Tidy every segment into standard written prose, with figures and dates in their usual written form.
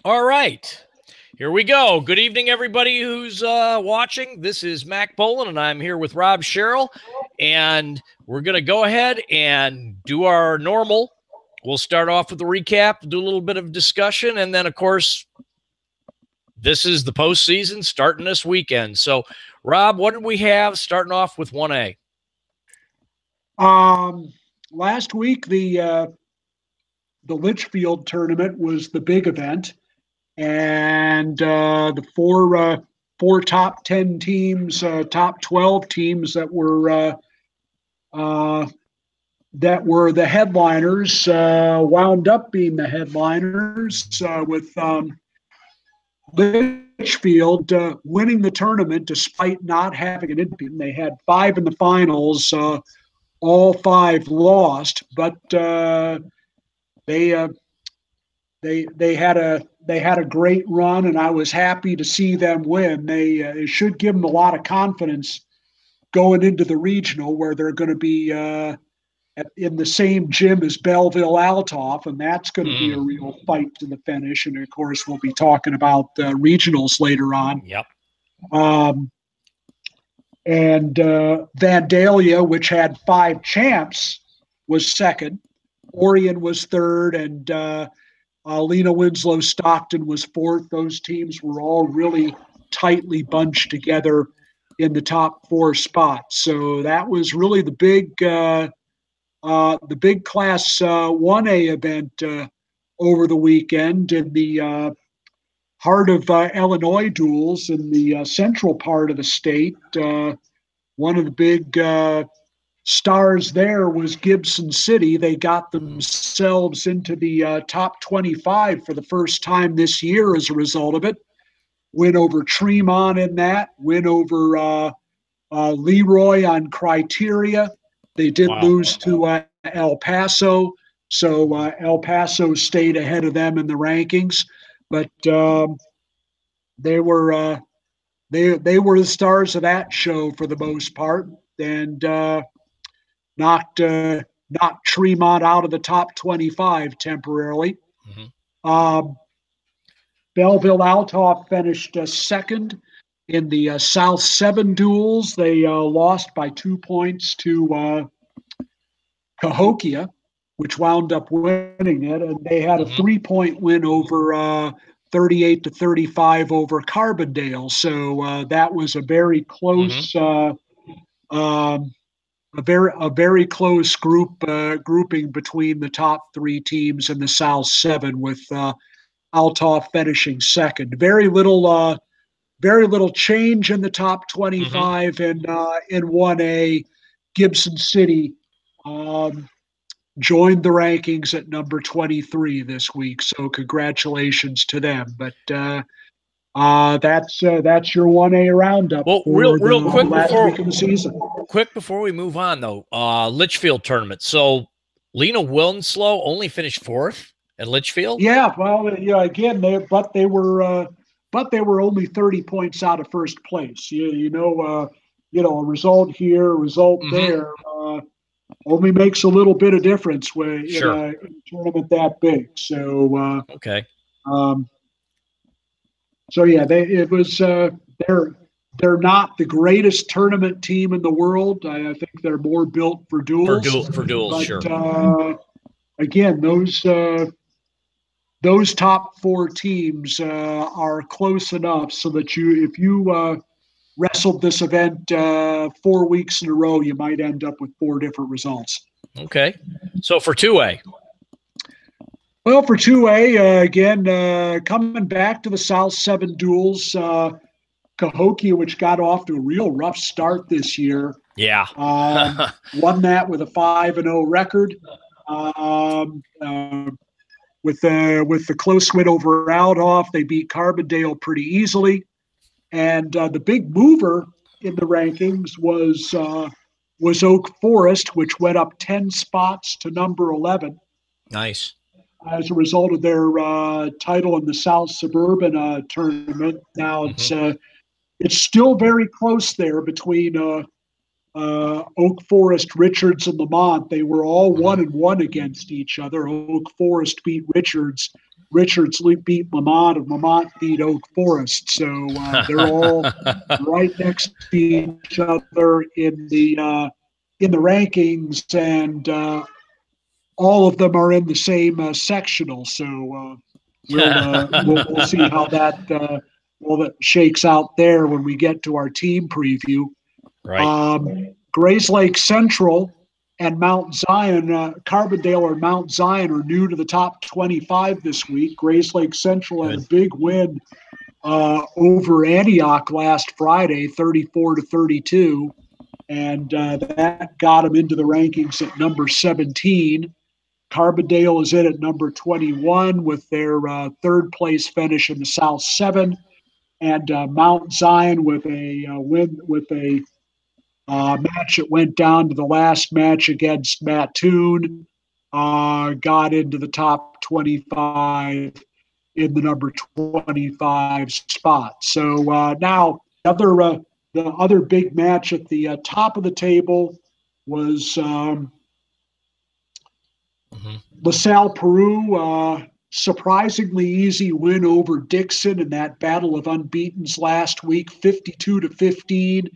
All right, here we go. Good evening, everybody who's watching. This is Mack Bolen, and I'm here with Rob Sherrill, and we're going to go ahead and do our normal. We'll start off with a recap, do a little bit of discussion, and then, of course, this is the postseason starting this weekend. So, Rob, what did we have starting off with 1A? Last week the Litchfield tournament was the big event, and the four top 10 teams, top 12 teams that were the headliners wound up being the headliners with Litchfield winning the tournament despite not having an champion. They had five in the finals. All five lost, but they had a great run, and I was happy to see them win. It should give them a lot of confidence going into the regional, where they're going to be in the same gym as Belleville Altoff, and that's going to be a real fight to the finish. And of course, we'll be talking about regionals later on. Yep. And Vandalia, which had five champs, was second. Orion was third, and Lena Winslow Stockton was fourth. Those teams were all really tightly bunched together in the top four spots. So that was really the big Class 1A event over the weekend in the heart of Illinois duels in the central part of the state. One of the big stars there was Gibson City. They got themselves into the top 25 for the first time this year as a result of it. Win over Tremont in that, win over Leroy on criteria. They did lose to El Paso, so El Paso stayed ahead of them in the rankings. But they were the stars of that show for the most part, and knocked Tremont out of the top 25 temporarily. Belleville Altoff finished second in the South 7 duels. They lost by 2 points to Cahokia, which wound up winning it, and they had a 3-point win over 38-35 over Carbondale. So that was a very close, a very close grouping between the top three teams in the South 7, with Altoff finishing second. Very little change in the top 25 in 1A. Gibson City joined the rankings at number 23 this week, so congratulations to them. But that's your 1A roundup. Well, real quick last week of the season. Quick before we move on, though, Litchfield tournament. So Lena Winslow only finished fourth at Litchfield. Yeah, well, again, they were only 30 points out of first place. A result here, a result there. Only makes a little bit of difference in a tournament that big. So okay. So yeah, they're not the greatest tournament team in the world. I think they're more built for duels. For duels, but, sure. Again, those top four teams are close enough so that if you wrestled this event 4 weeks in a row, you might end up with four different results. Okay. So for 2A. Well, for 2A, again, coming back to the South 7 duels, Cahokia, which got off to a real rough start this year. Yeah. Won that with a 5-0 record. With the close win over Altoff, they beat Carbondale pretty easily. And the big mover in the rankings was Oak Forest, which went up 10 spots to number 11. Nice. As a result of their title in the South Suburban tournament. Now it's still very close there between Oak Forest, Richards, and Lamont. They were all 1-1 against each other. Oak Forest beat Richards Richards beat Lamont and Lamont beat Oak Forest. So they're all right next to each other in the rankings, and all of them are in the same sectional. So we'll see how that shakes out there when we get to our team preview. Right. Grace Lake Central and Mount Zion, Carbondale and Mount Zion are new to the top 25 this week. Grace Lake Central had a big win over Antioch last Friday, 34-32, and that got them into the rankings at number 17. Carbondale is in at number 21 with their third place finish in the South 7, and Mount Zion with a win with a match that went down to the last match against Mattoon, got into the top 25 in the number 25 spot. So now the other big match at the top of the table was LaSalle Peru, surprisingly easy win over Dixon in that battle of unbeatens last week, 52-15.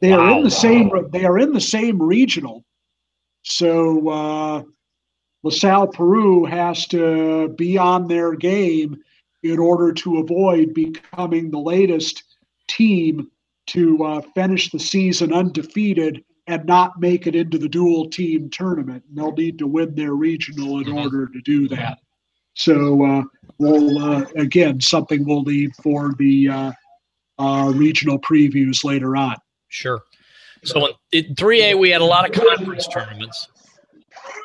They are in the same regional. So LaSalle Peru has to be on their game in order to avoid becoming the latest team to finish the season undefeated and not make it into the dual team tournament. And they'll need to win their regional in order to do that. So again, something we'll leave for the regional previews later on. Sure. So in 3A, we had a lot of conference tournaments.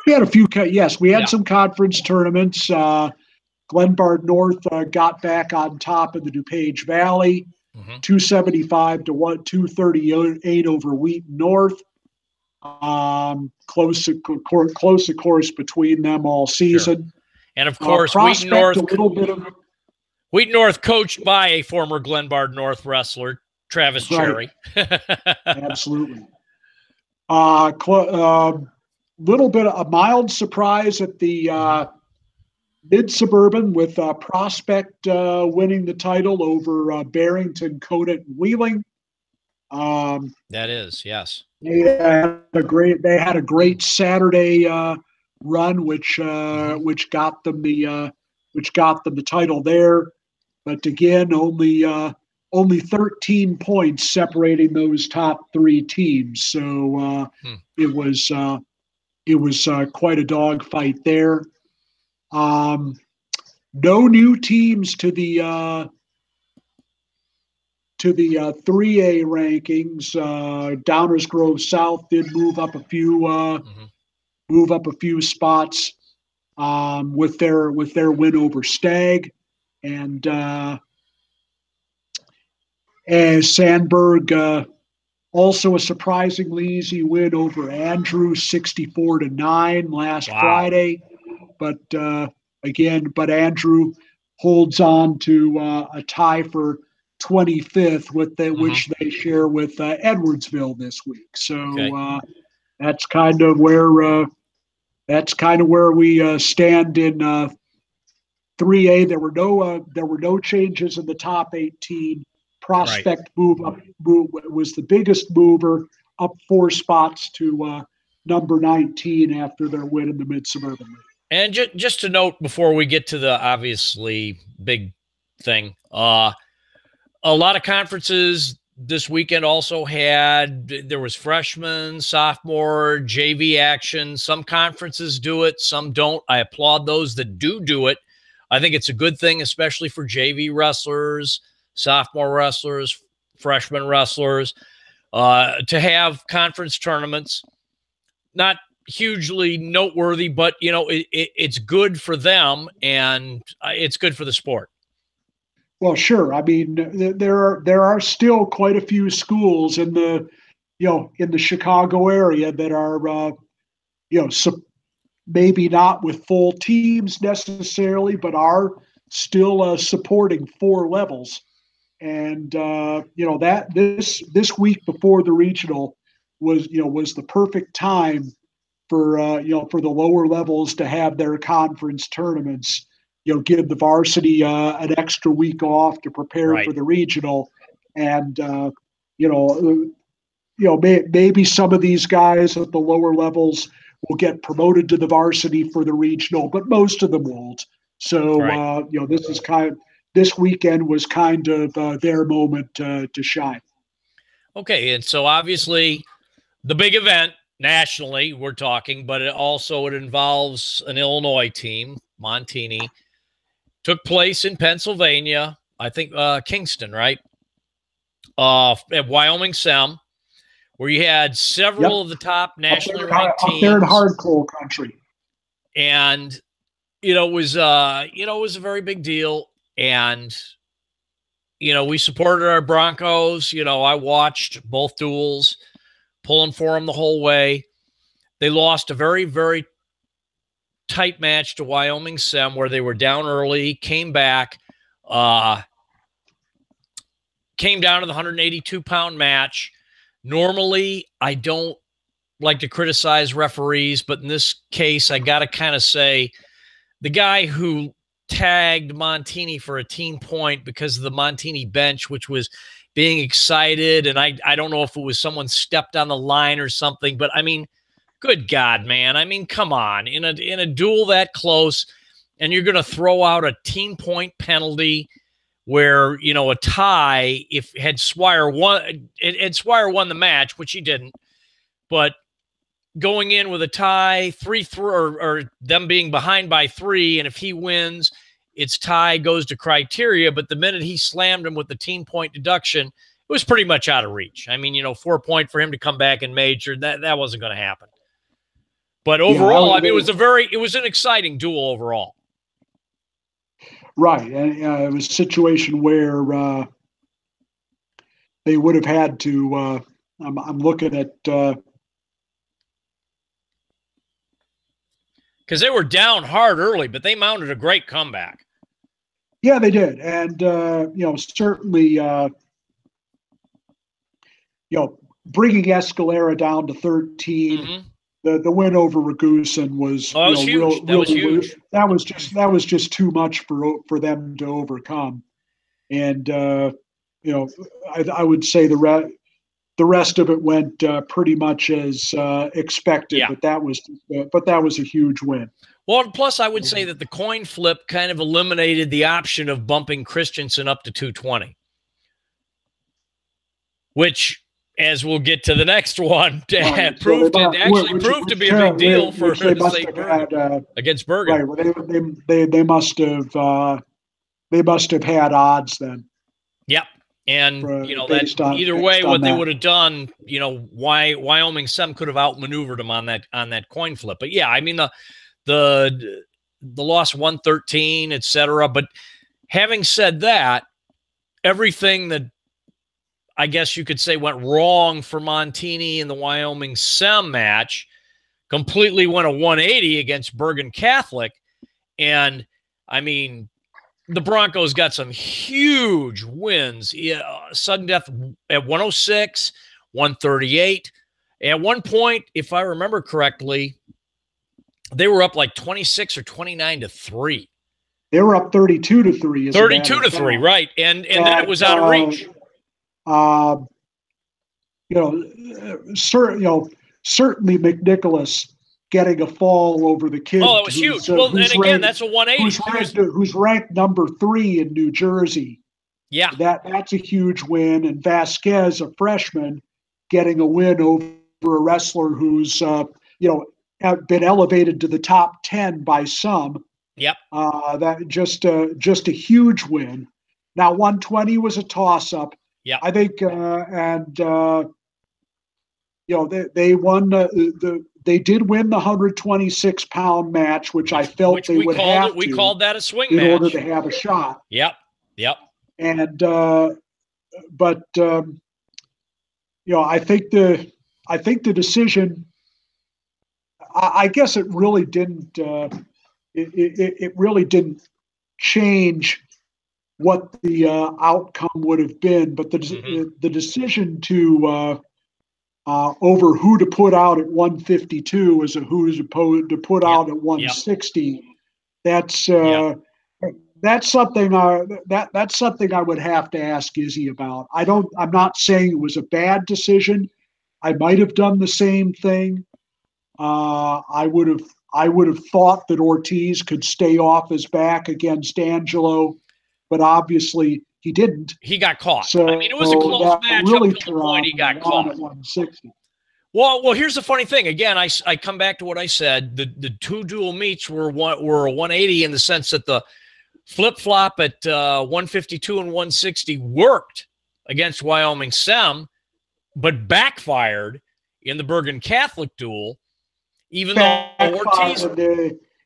We had a few. Yes, we had some conference tournaments. Glenbard North got back on top of the DuPage Valley, 275 to 238 over Wheaton North. Close, of course, between them all season. Sure. And of course, Wheaton North. Wheaton North, coached by a former Glenbard North wrestler, Travis Cherry. Absolutely. Little bit of a mild surprise at the mid-suburban with Prospect winning the title over Barrington, Conant, and Wheeling. That is, yes. They had a great Saturday run, which got them the title there. But again, only 13 points separating those top three teams. So it was quite a dogfight there. No new teams to the 3A rankings. Downers Grove South did move up a few spots with their win over Stagg, and Sandberg also a surprisingly easy win over Andrew, 64-9 last Friday. But Andrew holds on to a tie for 25th, which they share with Edwardsville this week. So that's kind of where we stand in 3A. There were no changes in the top 18. Prospect move was the biggest mover, up 4 spots to number 19 after their win in the mid-suburban league. And just to note before we get to the obviously big thing, a lot of conferences this weekend also there was freshman, sophomore, JV action. Some conferences do it, some don't. I applaud those that do it. I think it's a good thing, especially for JV wrestlers, sophomore wrestlers, freshman wrestlers, to have conference tournaments. Not hugely noteworthy, but it's good for them and it's good for the sport. Well, sure. I mean, there are still quite a few schools in the Chicago area that are maybe not with full teams necessarily, but are still supporting 4 levels. And that this week before the regional was the perfect time for the lower levels to have their conference tournaments, give the varsity an extra week off to prepare Right. for the regional, and maybe some of these guys at the lower levels will get promoted to the varsity for the regional, but most of them won't. So Right. this weekend was kind of their moment to shine. Okay, and so obviously the big event nationally we're talking, but it involves an Illinois team, Montini, took place in Pennsylvania. I think Kingston, right? At Wyoming Sem, where you had several Yep. of the top nationally up ranked teams. Up there in hard coal country. And it was a very big deal. And we supported our Broncos. I watched both duels, pulling for them the whole way. They lost a very, very tight match to Wyoming Sem, where they were down early, came back, came down to the 182-pound match. Normally, I don't like to criticize referees, but in this case, I got to kind of say the guy who tagged Montini for a team point because of the Montini bench, which was being excited, and I don't know if it was someone stepped on the line or something, but I mean, good God, man. I mean, come on. In a duel that close, and you're going to throw out a team point penalty where, a tie, if Swire won the match, which he didn't, but going in with a tie, 3-3, or them being behind by 3, and if he wins, its tie goes to criteria. But the minute he slammed him with the team point deduction, it was pretty much out of reach. I mean, 4 point for him to come back and major, that wasn't going to happen. But overall, it was an exciting duel overall. Right, and it was a situation where they would have had to. I'm looking at. Because they were down hard early, but they mounted a great comeback. Yeah, they did, and certainly, bringing Escalera down to 13, mm-hmm. the win over Ragusan was huge. Huge. That was just too much for them to overcome, and I would say the rest of it went pretty much as expected. Yeah. But that was a huge win. Well, plus I would say that the coin flip kind of eliminated the option of bumping Christensen up to 220, which, as we'll get to the next one, proved to be a big deal for St. Bergen against Bergen. Right, they must have had odds then. Yep. And either way, what they would have done, Wyoming Sem could have outmaneuvered them on that coin flip. But yeah, I mean the loss 113, etc. But having said that, everything that I guess you could say went wrong for Montini in the Wyoming Sem match completely went a 180 against Bergen Catholic. And I mean, the Broncos got some huge wins. Sudden death at 106, 138. At one point, if I remember correctly, they were up like 26 or 29-3. They were up 32-3. 32-3, right. And then it was out of reach. Certainly McNicholas getting a fall over the kid. Oh, that was huge. Well, and again, that's a 180. Who's ranked number 3 in New Jersey. Yeah. That's a huge win. And Vasquez, a freshman, getting a win over a wrestler who's, been elevated to the top 10 by some. Yep. That just a huge win. Now, 120 was a toss-up. Yeah. I think, they won they did win the 126-pound match, which I felt they would have to. We called that a swing match in order match to have a shot. Yep. And I think the decision. I guess it really didn't. It really didn't change what the outcome would have been, but the decision to over who to put out at 152 as who to put out at 160. That's that's something that's something I would have to ask Izzy about. I'm not saying it was a bad decision. I might have done the same thing. I would have thought that Ortiz could stay off his back against Angelo, but obviously he didn't. He got caught. So I mean, it was a close that match up really to the point he got on caught at 160. Well, here's the funny thing. Again, I come back to what I said. The two dual meets were 180 in the sense that the flip flop at 152 and 160 worked against Wyoming Sem, but backfired in the Bergen Catholic duel. Even though Ortiz,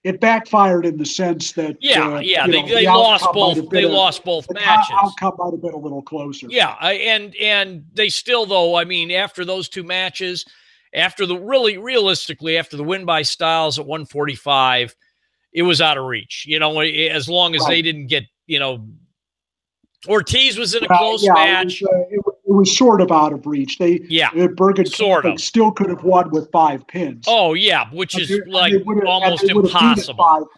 it backfired in the sense that they lost both. They lost both matches. The outcome might have been a little closer. Yeah, and they still, though. I mean, after those two matches, after the realistically after the win by Styles at 145, it was out of reach. As long as they didn't get Ortiz was in a close match. It was sort of out of reach. Bergen still could have won with 5 pins. Oh yeah, which is almost impossible.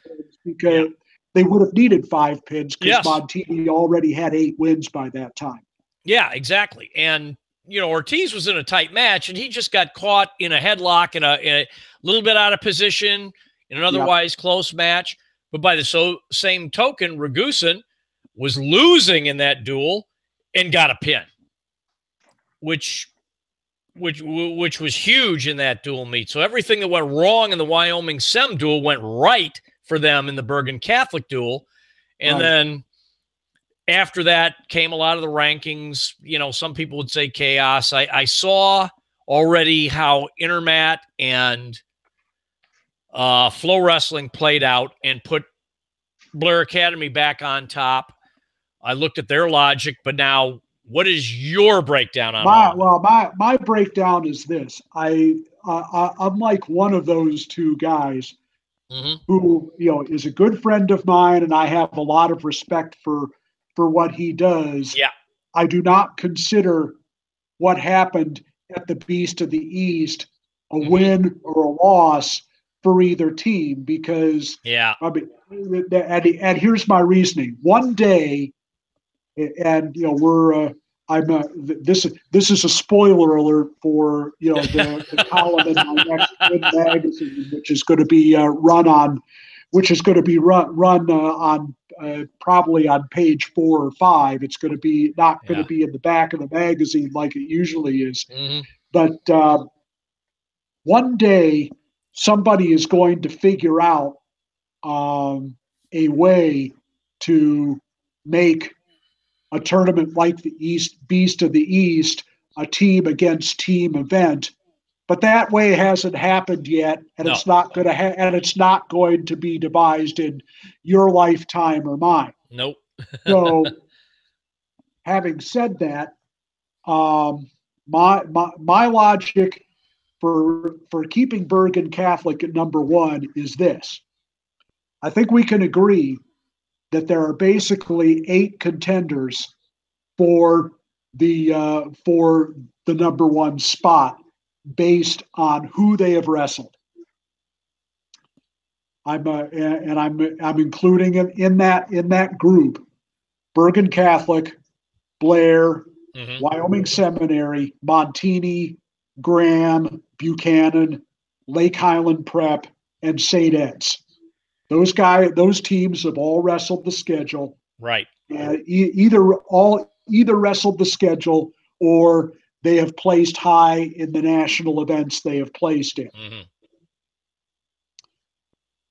Because they would have needed 5 pins because Montini already had 8 wins by that time. Yeah, exactly. And Ortiz was in a tight match, and he just got caught in a headlock in a little bit out of position in an otherwise close match. But by the same token, Ragusin was losing in that duel and got a pin, which was huge in that duel meet. So everything that went wrong in the Wyoming Sem duel went right for them in the Bergen Catholic duel. And then after that came a lot of the rankings. Some people would say chaos. I saw already how Intermat and Flow Wrestling played out and put Blair Academy back on top. I looked at their logic, but now what is your breakdown on my breakdown is this. I'm like one of those two guys who, is a good friend of mine, and I have a lot of respect for what he does. Yeah. I do not consider what happened at the Beast of the East a win or a loss for either team because I mean, and here's my reasoning. One day, and this is a spoiler alert for the column in my next Win magazine, which is going to be run on probably on page 4 or 5. It's going to be not going to be in the back of the magazine like it usually is. But one day somebody is going to figure out a way to make a tournament like the Beast of the East a team against team event, but that way hasn't happened yet, and it's not going to and it's not going to be devised in your lifetime or mine. Nope. So, having said that, my logic for keeping Bergen Catholic at number 1 is this. I think we can agree that there are basically 8 contenders for the number 1 spot based on who they have wrestled. I'm including in that group Bergen Catholic, Blair, Wyoming Seminary, Montini, Graham, Buchanan, Lake Highland Prep, and St. Ed's. Those teams have all wrestled the schedule. Right. Either wrestled the schedule or they have placed high in the national events they have placed in.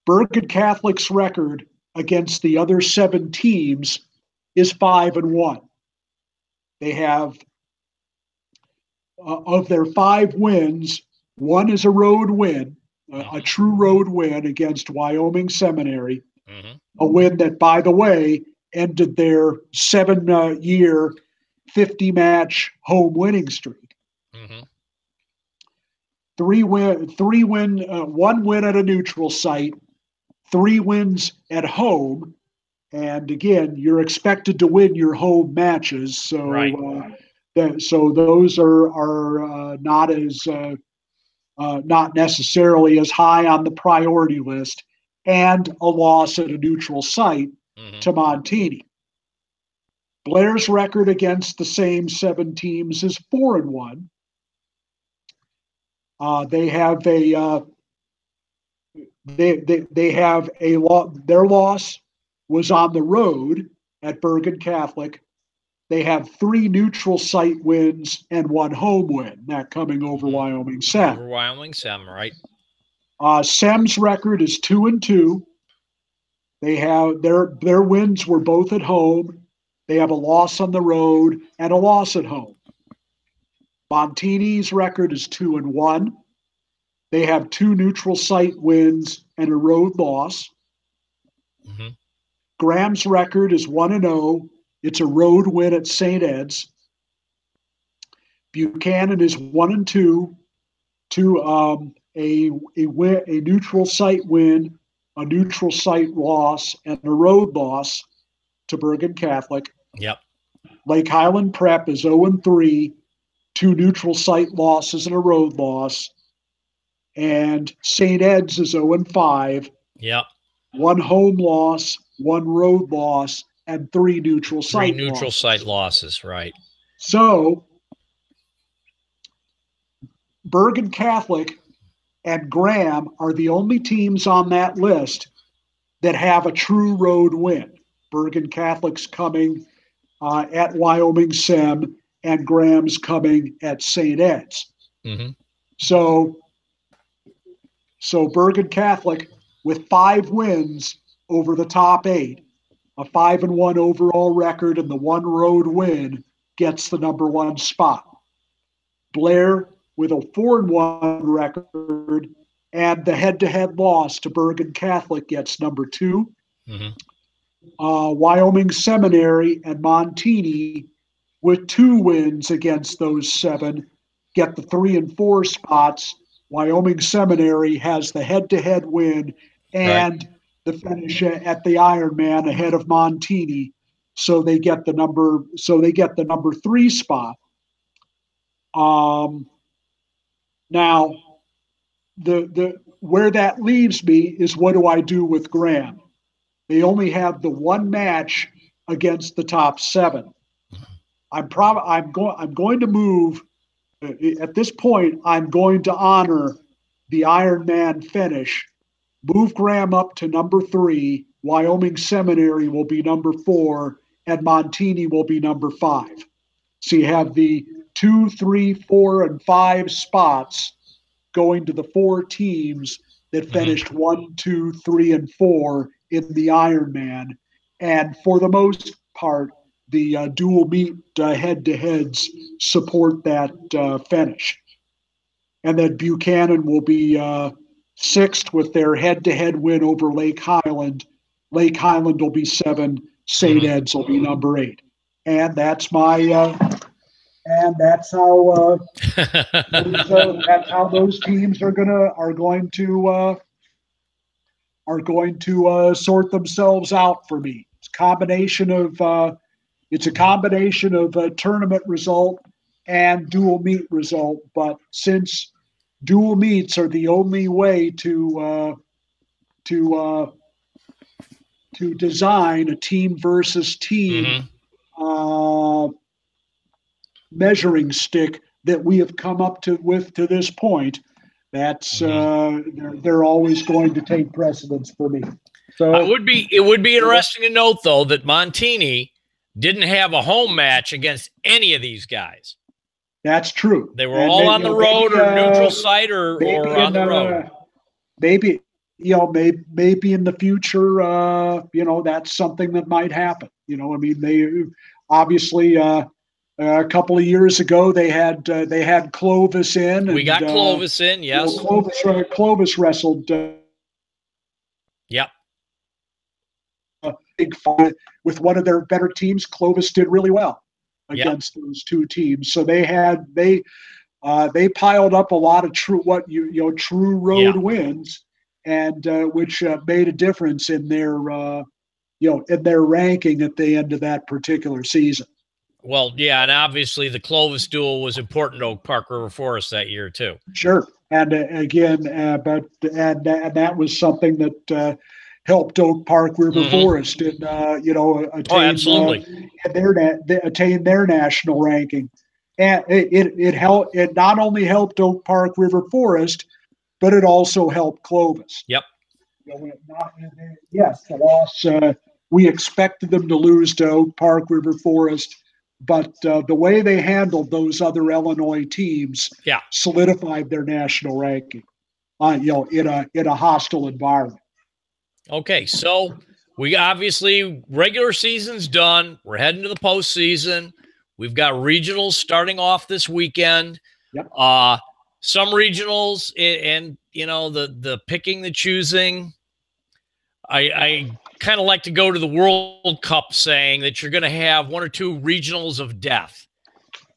Bergen Catholic's record against the other 7 teams is 5-1. They have, of their 5 wins, 1 is a road win, a true road win against Wyoming Seminary, a win that, by the way, ended their 7-year, 50-match home winning streak. 1 win at a neutral site, 3 wins at home, and again, you're expected to win your home matches. So, so those are not as not necessarily as high on the priority list, and a loss at a neutral site. to Montini. Blair's record against the same 7 teams is 4-1. They have a they have a their loss was on the road at Bergen Catholic. They have 3 neutral site wins and 1 home win, that coming over Wyoming Sem. Over Wyoming Sem, right? Sem's record is 2-2. They have their wins were both at home. They have a loss on the road and a loss at home. Montini's record is 2-1. They have 2 neutral site wins and a road loss. Graham's record is 1-0. It's a road win at St. Ed's. Buchanan is 1-2 to a neutral site win, a neutral site loss, and a road loss to Bergen Catholic. Yep. Lake Highland Prep is 0-3, 2 neutral site losses and a road loss. And St. Ed's is 0-5. Yep. 1 home loss, 1 road loss, and 3 neutral site 3 neutral site losses, right. So Bergen Catholic and Graham are the only teams on that list that have a true road win. Bergen Catholic's coming at Wyoming Sem, and Graham's coming at St. Ed's. So Bergen Catholic with 5 wins over the top 8, a 5-1 overall record, and the 1 road win gets the number 1 spot. Blair with a 4-1 record and the head-to-head loss to Bergen Catholic gets number 2. Wyoming Seminary and Montini with 2 wins against those 7 get the 3 and 4 spots. Wyoming Seminary has the head-to-head win and the finish at the Ironman ahead of Montini, so they get the number 3 spot. Now, the where that leaves me is, what do I do with Graham? They only have the 1 match against the top 7. I'm going to move at this point. I'm going to honor the Ironman finish. Move Graham up to number 3. Wyoming Seminary will be number 4, and Montini will be number 5. So you have the 2, 3, 4, and 5 spots going to the 4 teams that finished 1, 2, 3, and 4 in the Ironman. And for the most part, the dual meet head-to-heads support that finish. And then Buchanan will be 6th with their head-to-head win over Lake Highland. Lake Highland will be 7. St. Ed's will be number 8. And that's my and that's how those teams are going to sort themselves out for me. It's a combination of a tournament result and dual meet result. But since dual meets are the only way to design a team versus team measuring stick that we have come up with to this point, that's they're always going to take precedence for me. So it would be interesting to note, though, that Montini didn't have a home match against any of these guys. That's true. They were all on the road or neutral site or on the road. Maybe in the future, that's something that might happen. I mean, they obviously a couple of years ago they had Clovis in. We got Clovis in, yes. Clovis wrestled. Yep. Big fight with one of their better teams. Clovis did really well against those 2 teams. So they piled up a lot of true road wins, and which made a difference in their ranking at the end of that particular season. Well, yeah, and obviously the Clovis duel was important to Park River Forest that year too. Sure, and again, that was something that helped Oak Park River Forest and attain their national ranking. And it not only helped Oak Park River Forest, but it also helped Clovis. Yep. Yes, the loss. We expected them to lose to Oak Park River Forest, but the way they handled those other Illinois teams solidified their national ranking. In a hostile environment. Okay, so we obviously regular season's done. We're heading to the postseason. We've got regionals starting off this weekend. Yep. Some regionals and the picking, the choosing. I kind of like to go to the World Cup saying that you're going to have one or two regionals of death,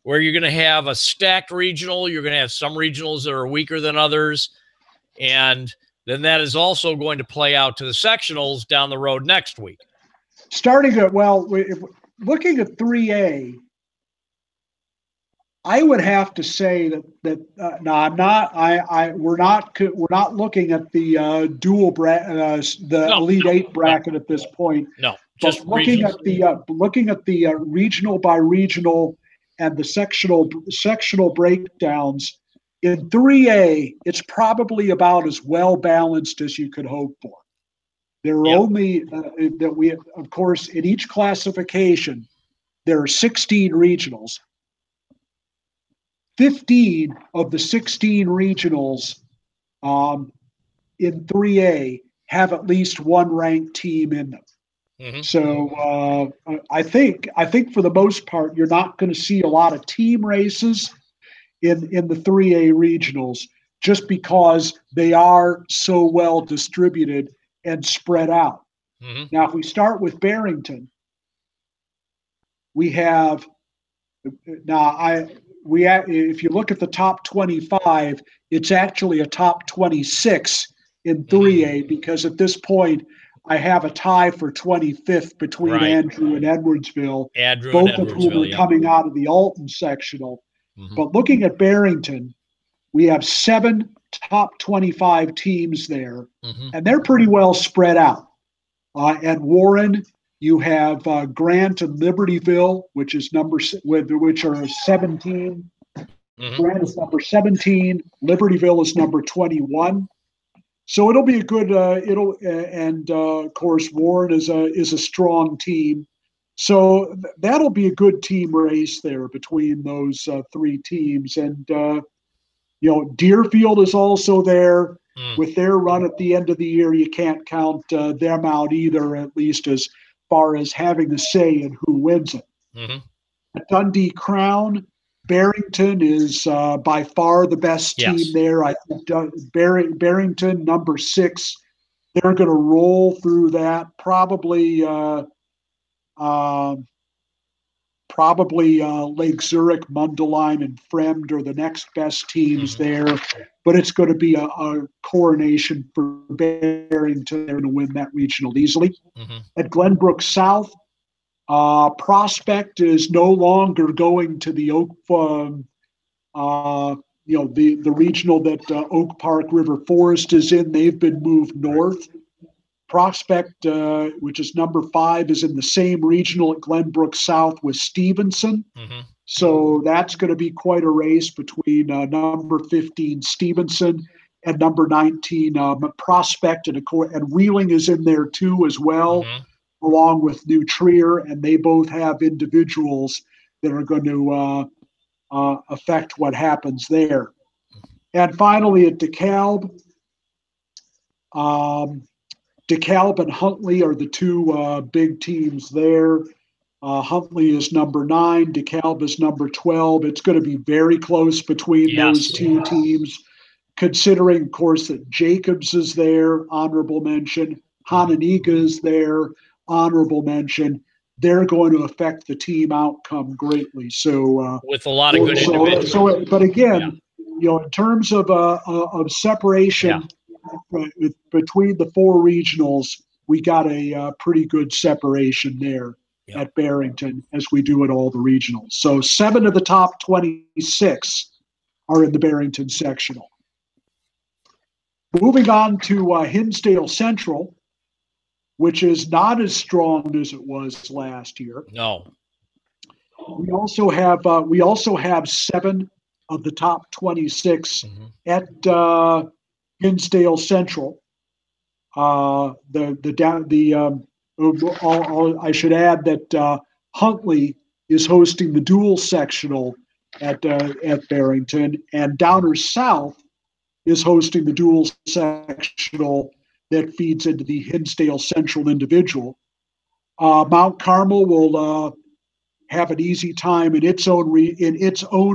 where you're going to have a stacked regional. You're going to have some regionals that are weaker than others. And then that is also going to play out to the sectionals down the road next week. Looking at 3A, I would have to say that no, I'm not. We're not looking at the Elite Eight bracket at this point. No, just looking at the regional by regional and the sectional breakdowns. In 3A, it's probably about as well balanced as you could hope for. There are only of course, in each classification, there are 16 regionals. 15 of the 16 regionals in 3A have at least one ranked team in them. Mm-hmm. So I think for the most part, you're not going to see a lot of team races in the 3A regionals, just because they are so well distributed and spread out. Mm-hmm. Now, if we start with Barrington, if you look at the top 25, it's actually a top 26 in 3A, because at this point I have a tie for 25th between Andrew and Edwardsville, both of whom are coming out of the Alton sectional. Mm-hmm. But looking at Barrington, we have 7 top 25 teams there, and they're pretty well spread out. At Warren, you have Grant and Libertyville, which are 17. Mm-hmm. Grant is number 17. Libertyville is number 21. So it'll be a good. Of course, Warren is a strong team. So that'll be a good team race there between those 3 teams. And Deerfield is also there with their run at the end of the year. You can't count them out either, at least as far as having a say in who wins it. Mm-hmm. At Dundee Crown, Barrington is by far the best team there. I think Barrington, number 6, they're going to roll through that. Probably Lake Zurich, Mundelein, and Fremd are the next best teams there. But it's going to be a coronation for Barrington. They're going to win that regional easily. Mm-hmm. At Glenbrook South, Prospect is no longer going to the Oak, the regional that Oak Park River Forest is in. They've been moved north. Prospect, which is number 5, is in the same regional at Glenbrook South with Stevenson. Mm-hmm. So that's going to be quite a race between number 15 Stevenson and number 19 Prospect, and Wheeling is in there too as well, along with New Trier, and they both have individuals that are going to affect what happens there. And finally at DeKalb, DeKalb and Huntley are the 2 big teams there. Huntley is number 9. DeKalb is number 12. It's going to be very close between those 2 teams, considering, of course, that Jacobs is there, honorable mention. Hononegah is there, honorable mention. They're going to affect the team outcome greatly. So with a lot of good individuals. But again, in terms of separation. Yeah. Between the 4 regionals, we got a pretty good separation there at Barrington, as we do at all the regionals. So 7 of the top 26 are in the Barrington sectional. Moving on to Hinsdale Central, which is not as strong as it was last year. No. We also have 7 of the top 26 at Hinsdale Central. I should add that Huntley is hosting the dual sectional at Barrington, and Downers South is hosting the dual sectional that feeds into the Hinsdale Central individual. Mount Carmel will have an easy time in its own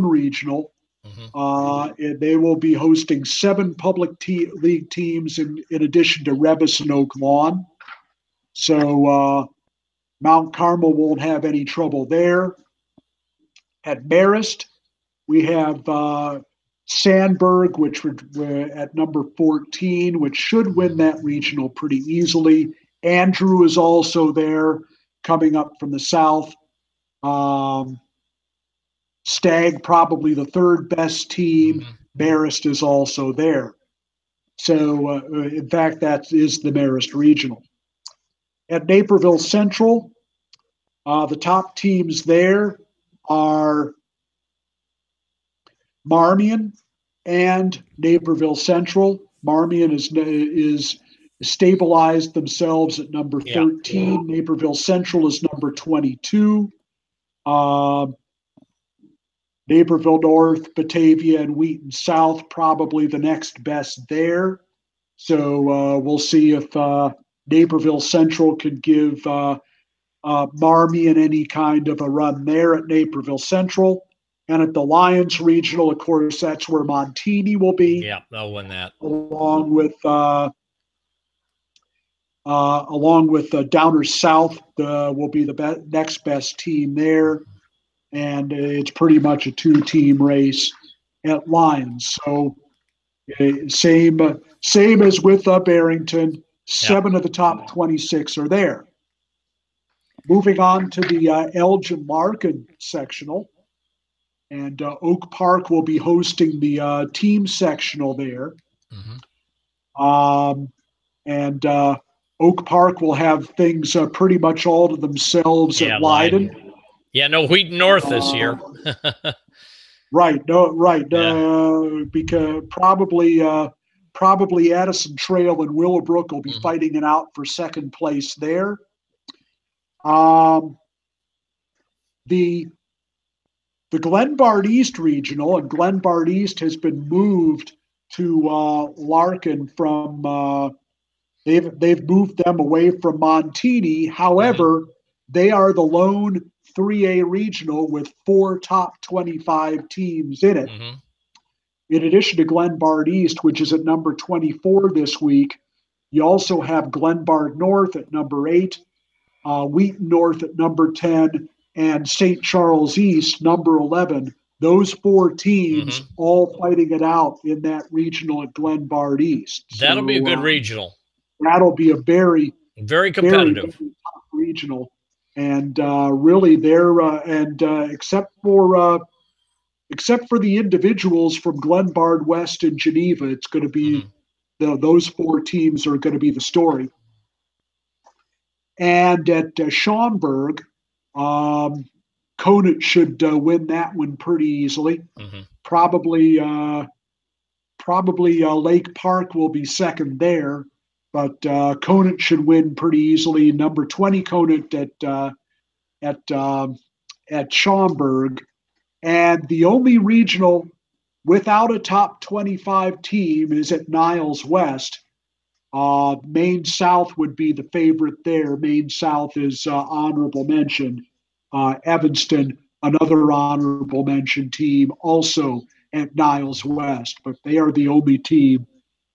regional. They will be hosting 7 public league teams in addition to Rebus and Oak Lawn. So Mount Carmel won't have any trouble there. At Marist, we have Sandburg, which we're at number 14, which should win that regional pretty easily. Andrew is also there, coming up from the south. Stagg, probably the 3rd best team. Marist is also there. So, in fact, that is the Marist Regional. At Naperville Central, the top teams there are Marmion and Naperville Central. Marmion is stabilized themselves at number 13. Yeah. Naperville Central is number 22. Naperville North, Batavia, and Wheaton South probably the next best there. So we'll see if Naperville Central could give Marmion any kind of a run there at Naperville Central. And at the Lions Regional, of course, that's where Montini will be. Yeah, they'll win that. Along with Downers South will be the next best team there. And it's pretty much a 2-team race at Lions. So same as with Barrington, 7 of the top 26 are there. Moving on to the Elgin Larkin sectional. And Oak Park will be hosting the team sectional there. And Oak Park will have things pretty much all to themselves at Leiden. Yeah, no Wheaton North this year. Right. Because probably Addison Trail and Willowbrook will be fighting it out for 2nd place there. The Glenbard East Regional, and Glenbard East has been moved to Larkin from they've moved them away from Montini. However, they are the lone 3A regional with 4 top 25 teams in it. In addition to Glenbard East, which is at number 24 this week, you also have Glenbard North at number 8, Wheaton North at number 10, and St. Charles East, number 11. Those 4 teams all fighting it out in that regional at Glenbard East. That'll be a good regional. That'll be a very competitive very top regional. And really, they're except for the individuals from Glenbard West and Geneva, it's going to be those 4 teams are going to be the story. And at Schaumburg, Conant should win that one pretty easily. Probably Lake Park will be second there. But Conant should win pretty easily. Number 20 Conant at Schaumburg, and the only regional without a top 25 team is at Niles West. Maine South would be the favorite there. Maine South is honorable mention. Evanston, another honorable mention team, also at Niles West, but they are the only team.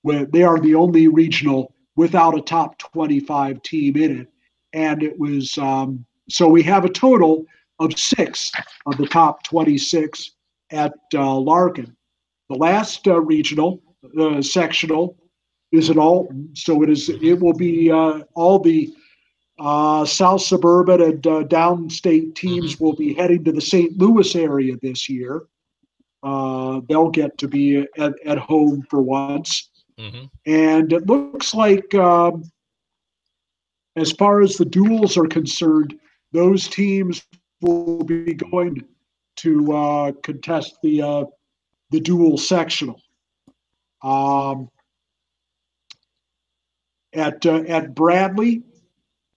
They are the only regional without a top 25 team in it. And it was, so we have a total of 6 of the top 26 at Larkin. The last regional, sectional, is at Alton. So it will be all the South Suburban and downstate teams will be heading to the St. Louis area this year. They'll get to be at home for once. And it looks like as far as the duels are concerned, those teams will be going to contest the dual sectional. At Bradley,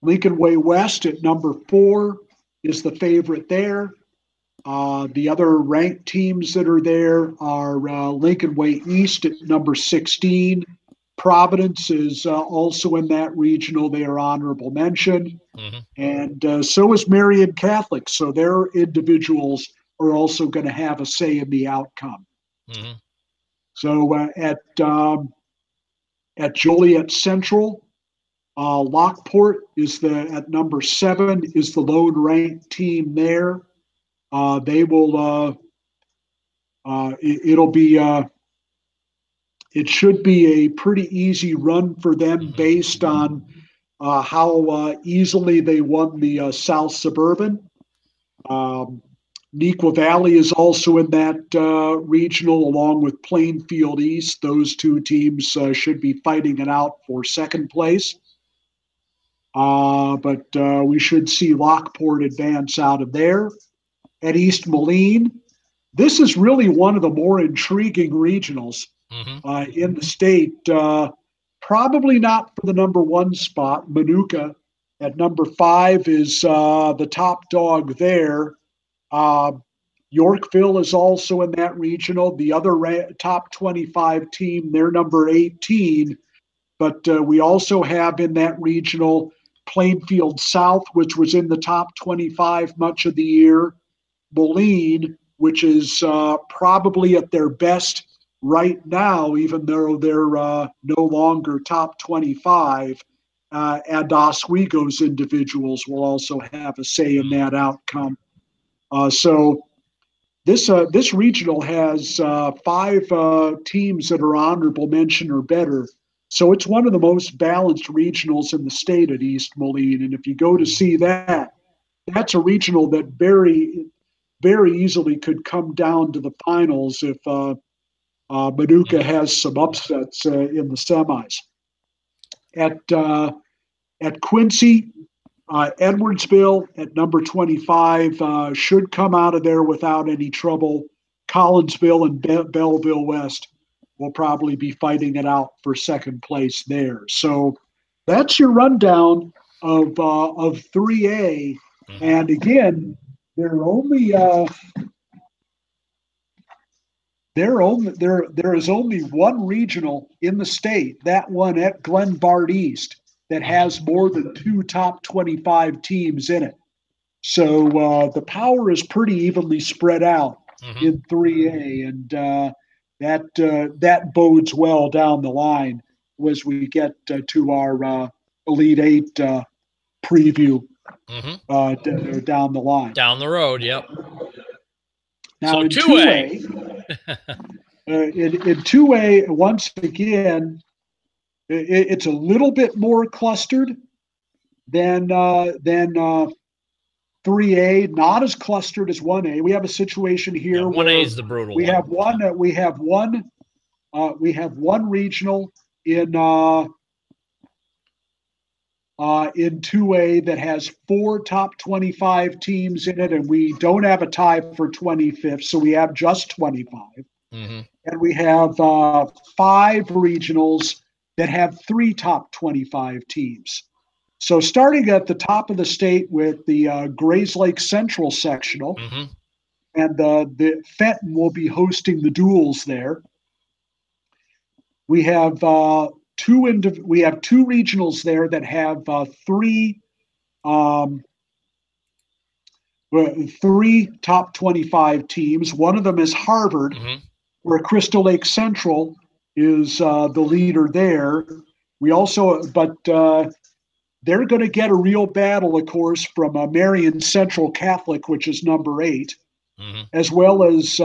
Lincoln Way West at number 4 is the favorite there. The other ranked teams that are there are Lincoln Way East at number 16. Providence is also in that regional. They are honorable mention. Mm-hmm. And so is Marian Catholic. So their individuals are also going to have a say in the outcome. Mm-hmm. So at Joliet Central, Lockport is at number 7 is the lone ranked team there. They will. It should be a pretty easy run for them based on how easily they won the South Suburban. Neuqua Valley is also in that regional, along with Plainfield East. Those two teams should be fighting it out for second place. But we should see Lockport advance out of there. At East Moline, this is really one of the more intriguing regionals in the state. Probably not for the number 1 spot. Manuka at number 5 is the top dog there. Yorkville is also in that regional. The other top 25 team, they're number 18. But we also have in that regional Plainfield South, which was in the top 25 much of the year. Bolen, which is probably at their best right now, even though they're no longer top 25. And Oswego's individuals will also have a say in that outcome. So this regional has 5 teams that are honorable mention or better. So it's one of the most balanced regionals in the state at East Moline. And if you go to see that, that's a regional that very easily could come down to the finals if Manuka has some upsets in the semis. At Quincy, Edwardsville at number 25 should come out of there without any trouble. Collinsville and Belleville West will probably be fighting it out for second place there. So that's your rundown of 3A. And again, there is only one regional in the state, that one at Glenbard East, that has more than 2 top 25 teams in it. So the power is pretty evenly spread out in 3A, and that bodes well down the line as we get to our Elite Eight preview down the line. Down the road, yep. Now so in 2A, in 2A, once again, it's a little bit more clustered than 3A, not as clustered as 1A. We have a situation here. 1A is the brutal we one. We have one regional in 2A that has 4 top 25 teams in it, and we don't have a tie for 25th, so we have just 25. And we have 5 regionals that have 3 top 25 teams. So starting at the top of the state with the Grays Lake Central sectional, and the Fenton will be hosting the duels there. We have two regionals there that have 3 top 25 teams. One of them is Harvard, where Crystal Lake Central is the leader there. We also, but they're going to get a real battle, of course, from Marian Central Catholic, which is number 8, as well as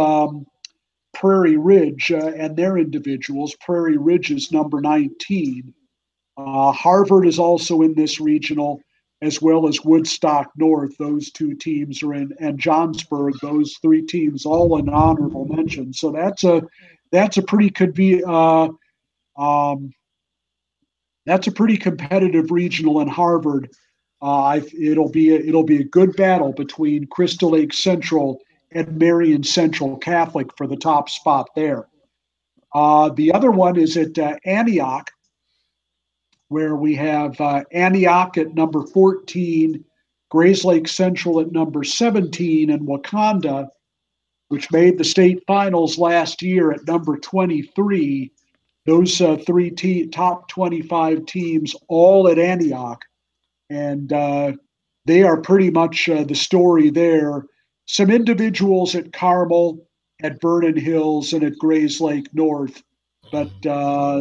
Prairie Ridge and their individuals. Prairie Ridge is number 19. Harvard is also in this regional, as well as Woodstock North. Those 2 teams are in, and Johnsburg. Those 3 teams all in honorable mention. So that's a pretty That's a pretty competitive regional in Harvard. It'll be a good battle between Crystal Lake Central and Marion Central Catholic for the top spot there. The other one is at Antioch, where we have Antioch at number 14, Grayslake Central at number 17, and Wakanda, which made the state finals last year, at number 23. Those three top 25 teams all at Antioch, and they are pretty much the story there. Some individuals at Carmel, at Vernon Hills, and at Grayslake North, but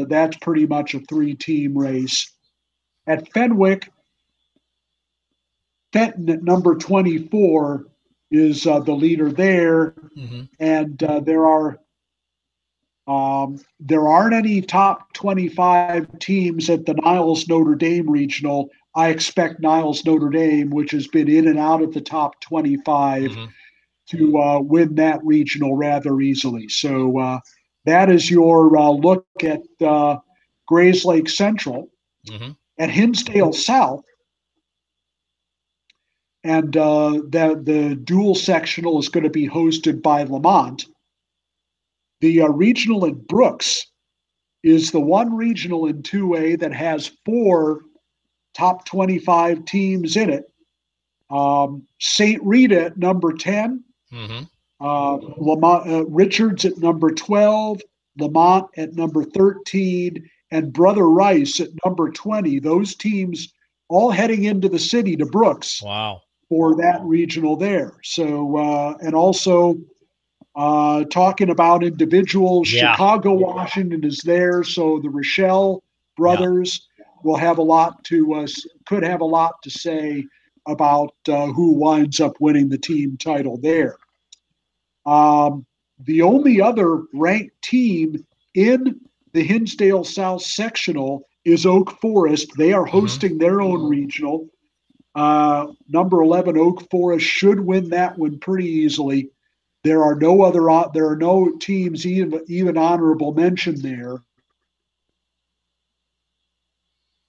that's pretty much a three-team race. At Fenwick, Fenton at number 24 is the leader there, and there aren't any top 25 teams at the Niles Notre Dame regional. I expect Niles Notre Dame, which has been in and out of the top 25, to win that regional rather easily. So that is your look at Grayslake Central. At Hinsdale South, and the dual sectional is going to be hosted by Lamont. The regional in Brooks is the one regional in 2A that has 4 top 25 teams in it. St. Rita at number 10, Lamont, Richards at number 12, Lamont at number 13, and Brother Rice at number 20. Those teams all heading into the city to Brooks. Wow. For that regional there. So, and also talking about individuals, Chicago, Washington is there. So the Rochelle brothers will have could have a lot to say about who winds up winning the team title there. The only other ranked team in the Hinsdale South sectional is Oak Forest. They are hosting their own regional. Number 11 Oak Forest should win that one pretty easily. There are no teams even honorable mention there.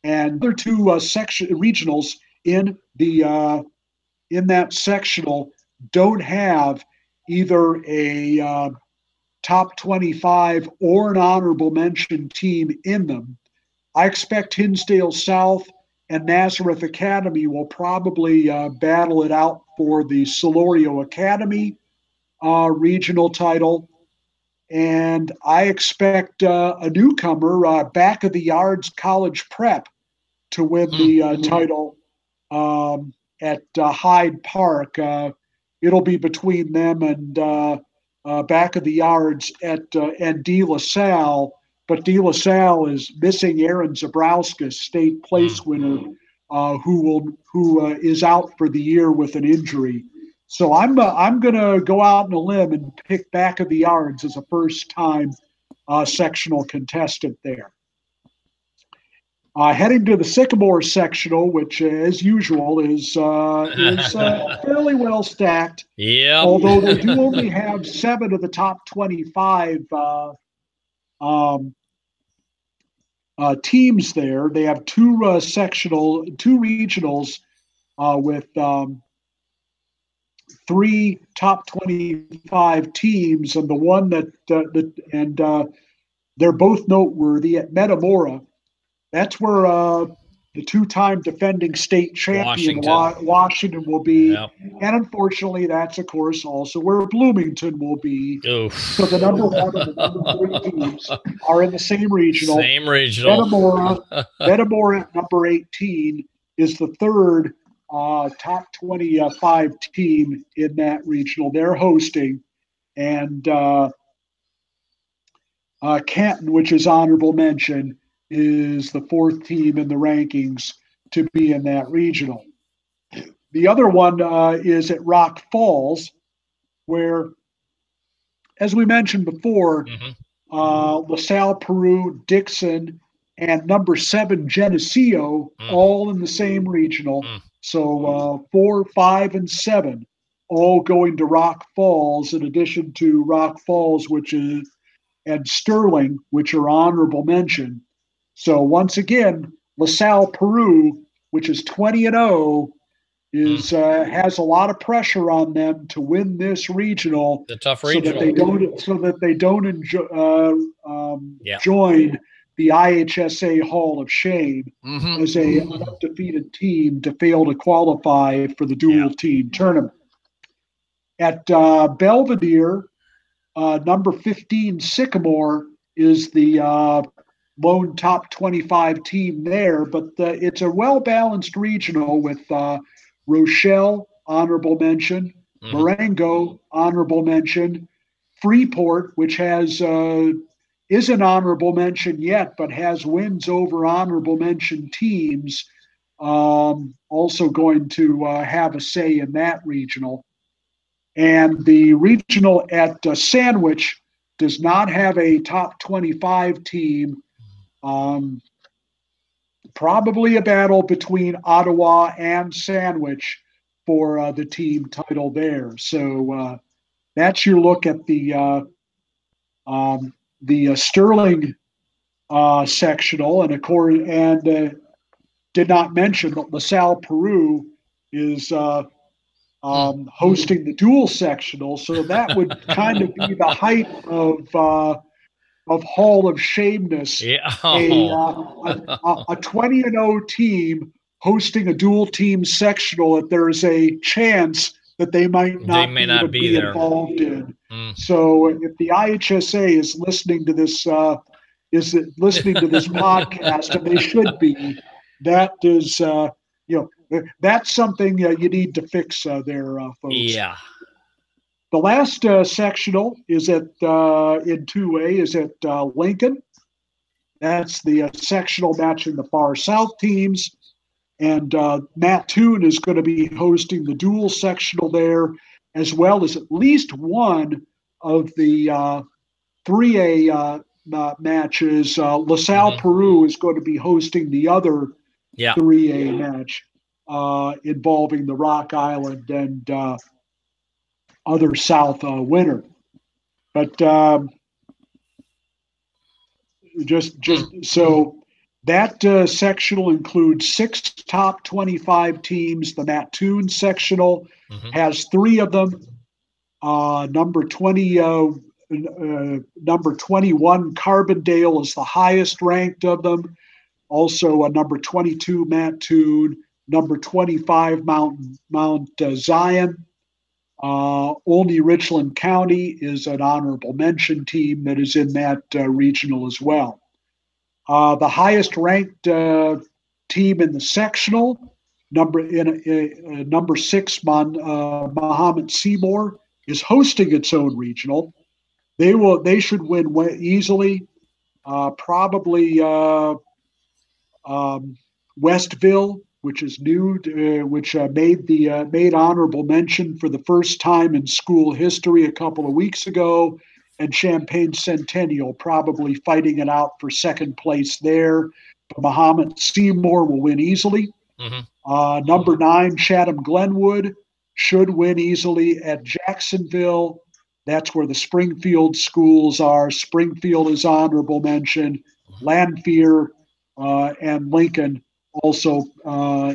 And other two regionals in that sectional don't have either a top 25 or an honorable mention team in them. I expect Hinsdale South and Nazareth Academy will probably battle it out for the Solorio Academy regional title. And I expect a newcomer, Back of the Yards College Prep, to win the title at Hyde Park. It'll be between them and Back of the Yards and De La Salle. But De La Salle is missing Aaron Zabrowski, state place winner, who is out for the year with an injury. So I'm going to go out on a limb and pick Back of the Yards as a first-time sectional contestant there. Heading to the Sycamore sectional, which, as usual, is fairly well stacked. Yeah. Although they do only have 7 of the top 25 teams there. They have 2 regionals with 3 top 25 teams, and the one that they're both noteworthy at Metamora. That's where the 2-time defending state champion Washington will be. Yep. And unfortunately, that's, of course, also where Bloomington will be. Oof. So the number 1 and the number 3 teams are in the same regional. Metamora at number 18 is the 3rd top 25 team in that regional. They're hosting. And Canton, which is honorable mention, is the 4th team in the rankings to be in that regional. The other one is at Rock Falls, where, as we mentioned before, LaSalle, Peru, Dixon, and number 7 Geneseo all in the same regional. So 4, 5, and 7 all going to Rock Falls, in addition to Rock Falls, and Sterling, which are honorable mention. So once again, LaSalle, Peru, which is 20-0, is has a lot of pressure on them to win this regional. The tough so regional. that they don't join the IHSA Hall of Shame as a undefeated team to fail to qualify for the dual team tournament. At Belvedere, number 15 Sycamore is the lone top 25 team there, but it's a well-balanced regional with Rochelle, honorable mention, Marengo, honorable mention, Freeport, which has is an honorable mention yet, but has wins over honorable mention teams, also going to have a say in that regional. And the regional at Sandwich does not have a top 25 team. Probably a battle between Ottawa and Sandwich for the team title there. So that's your look at the Sterling sectional, and of course, did not mention that LaSalle, Peru, is hosting the dual sectional, so that would kind of be the height of Hall of Shameness. Yeah. A 20-0 team hosting a dual team sectional that there's a chance that they might not be involved in. So if the IHSA is listening to this podcast, and they should be, that is that's something you need to fix there, folks. Yeah. The last sectional is at in 2A is at Lincoln. That's the sectional matching the far south teams. And Matt Toon is going to be hosting the dual sectional there, as well as at least one of the 3A matches. LaSalle, Peru is going to be hosting the other 3A match involving the Rock Island and other South winner. But so that sectional includes 6 top 25 teams. The Mattoon sectional has 3 of them. Number 21 Carbondale is the highest ranked of them. Also a number 22 Mattoon, number 25 Mount Zion. Only Richland County is an honorable mention team that is in that regional as well. The highest ranked team in the sectional, number 6 Mahomet Seymour, is hosting its own regional. They should win easily. Probably Westville, which is new, which made honorable mention for the first time in school history a couple of weeks ago, and Champaign Centennial probably fighting it out for second place there. But Mahomet Seymour will win easily. Number 9 Chatham Glenwood should win easily at Jacksonville. That's where the Springfield schools are. Springfield is honorable mention. Lanphier and Lincoln also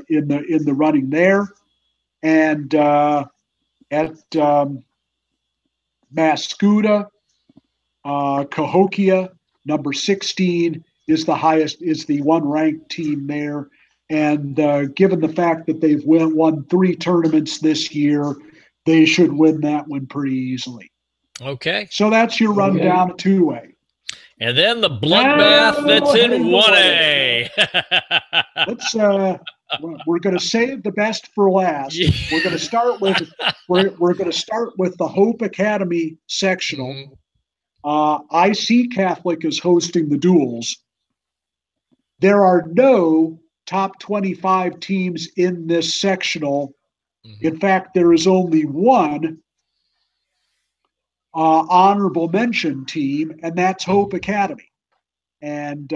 in the running there. And at Mascoutah, Cahokia, number 16 is the one ranked team there. And given the fact that they've won 3 tournaments this year, they should win that one pretty easily. Okay. So that's your rundown of 2A. And then the bloodbath that's in 1A. We're going to save the best for last. We're going to start with the Hope Academy sectional. IC Catholic is hosting the duels. There are no top 25 teams in this sectional. In fact, there is only one honorable mention team, and that's Hope Academy. And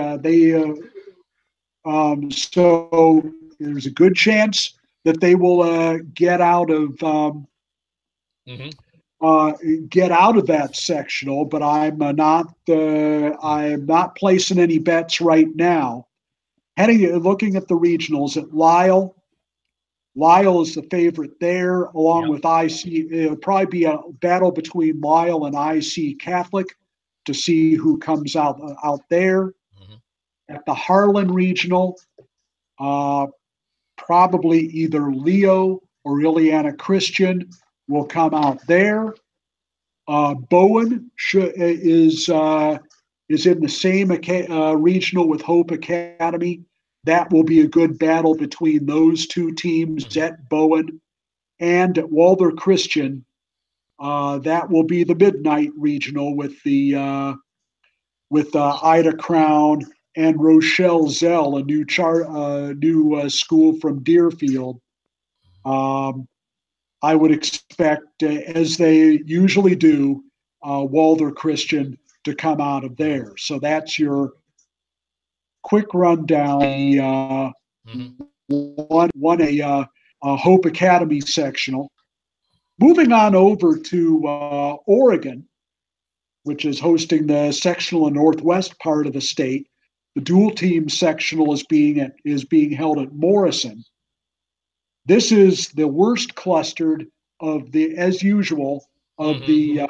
so there's a good chance that they will get out of that sectional. But I'm not placing any bets right now. Looking at the regionals at Lyle. Lyle is the favorite there, along with IC. It'll probably be a battle between Lyle and IC Catholic to see who comes out there. Mm-hmm. At the Harlan Regional, probably either Leo or Ileana Christian will come out there. Bowen is in the same regional with Hope Academy. That will be a good battle between those two teams at Bowen. And at Walther Christian, that will be the midnight regional with Ida Crown and Rochelle Zell, a new school from Deerfield. I would expect, as they usually do, Walther Christian to come out of there. So that's your quick rundown. A Hope Academy sectional. Moving on over to Oregon, which is hosting the sectional and northwest part of the state. The dual team sectional is being held at Morrison. This is the worst clustered of the, as usual, of the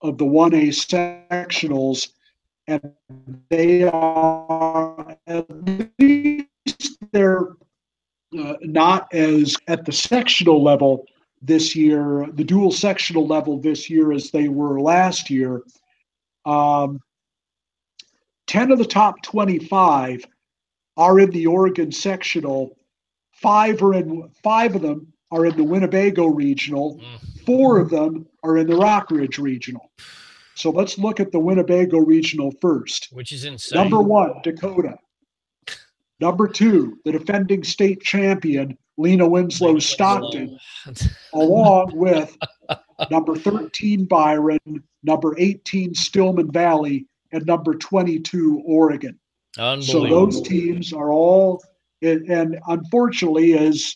1A sectionals, and they are at least they're not as at the sectional level this year, the dual sectional level this year as they were last year. 10 of the top 25 are in the Oregon sectional. Five of them are in the Winnebago regional. 4 of them are in the Rockridge regional. So let's look at the Winnebago regional first. Which is insane. Number 1, Dakota. Number 2, the defending state champion, Lena Winslow Stockton, along with number 13, Byron, number 18, Stillman Valley, and number 22, Oregon. So those teams are all, and unfortunately, as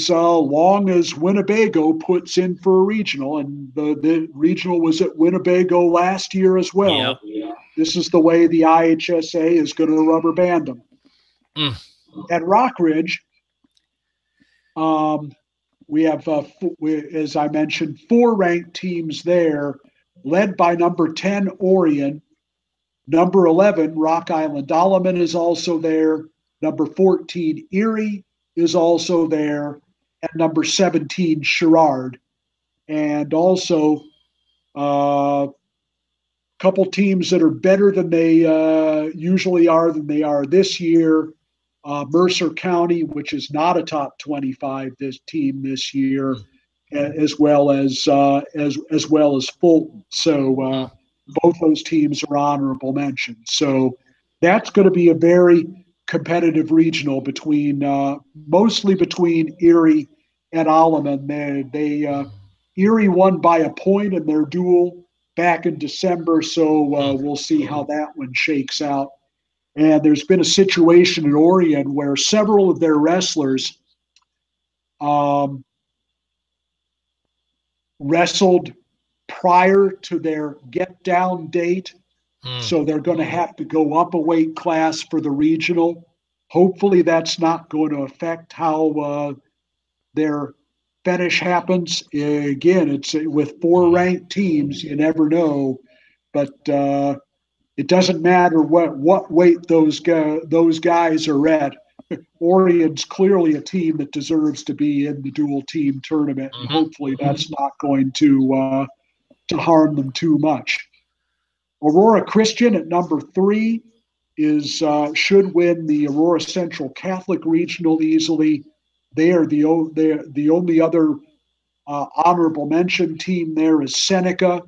long as Winnebago puts in for a regional, and the regional was at Winnebago last year as well, this is the way the IHSA is going to rubber band them. At Rockridge, we have, as I mentioned, 4 ranked teams there, led by number 10, Orion. Number 11, Rock Island Alleman is also there. Number 14, Erie is also there. And number 17, Sherrard. And also a couple teams that are better than they usually are than they are this year. Mercer County, which is not a top 25 team this year, as well as Fulton. So both those teams are honorable mentions. So that's going to be a very competitive regional between mostly between Erie and Alleman. Erie won by a point in their duel back in December, so we'll see how that one shakes out. And there's been a situation in Orion where several of their wrestlers wrestled prior to their get-down date. So they're going to have to go up a weight class for the regional. Hopefully that's not going to affect how their finish happens. Again, it's with 4 ranked teams, you never know. But it doesn't matter what weight those guys are at. Orion's clearly a team that deserves to be in the dual team tournament, and hopefully that's not going to harm them too much. Aurora Christian at number 3 should win the Aurora Central Catholic Regional easily. They are the only other honorable mention team there is Seneca.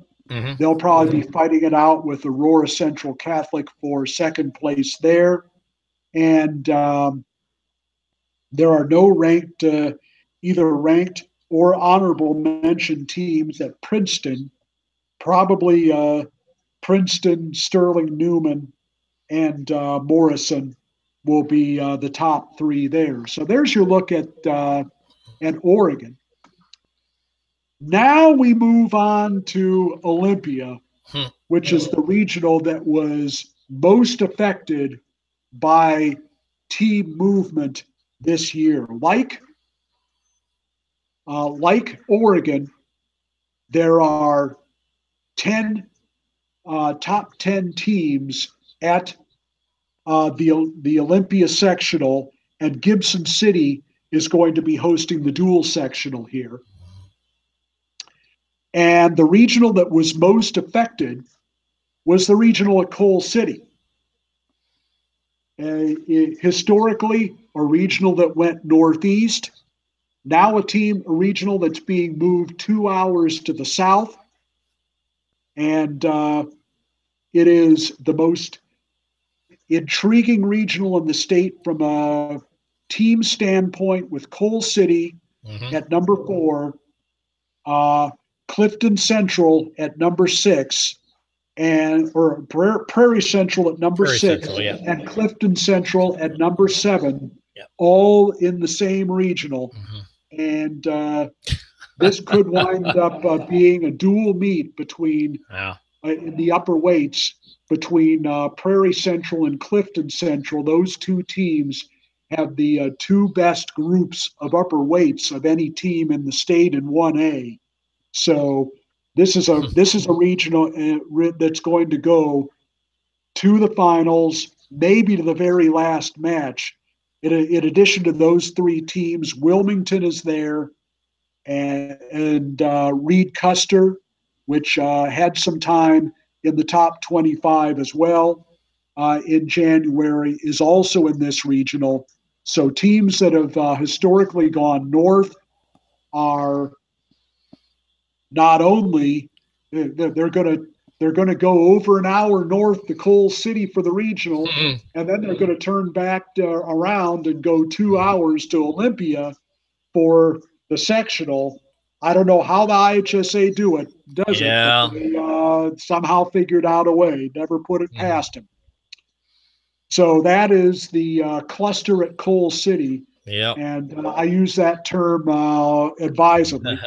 They'll probably be fighting it out with Aurora Central Catholic for second place there. And there are no either ranked or honorable mention teams at Princeton. Probably Princeton, Sterling Newman, and Morrison will be the top 3 there. So there's your look at Oregon. Now we move on to Olympia, which is the regional that was most affected by team movement this year. Like Oregon, there are 10 top 10 teams at the Olympia sectional, and Gibson City is going to be hosting the dual sectional here. And the regional that was most affected was the regional at Coal City. Historically, a regional that went northeast, now a regional that's being moved 2 hours to the south. And it is the most intriguing regional in the state from a team standpoint, with Coal City at number 4, Clifton Central at number 6, or Prairie Central at number 6, and Clifton Central at number 7, all in the same regional. And this could wind up being a dual meet between in the upper weights between Prairie Central and Clifton Central. A two teams have the 2 best groups of upper weights of any team in the state in 1A. So this is a regional that's going to go to the finals, maybe to the very last match. In addition to those 3 teams, Wilmington is there, and Reed Custer, which had some time in the top 25 as well in January, is also in this regional. So teams that have historically gone north are not only they're going to go over an hour north to Coal City for the regional, and then they're going to turn back around and go 2 hours to Olympia for the sectional. I don't know how the IHSA does it, but they somehow figured out a way. Never put it past him. So that is the cluster at Coal City, and I use that term advisedly.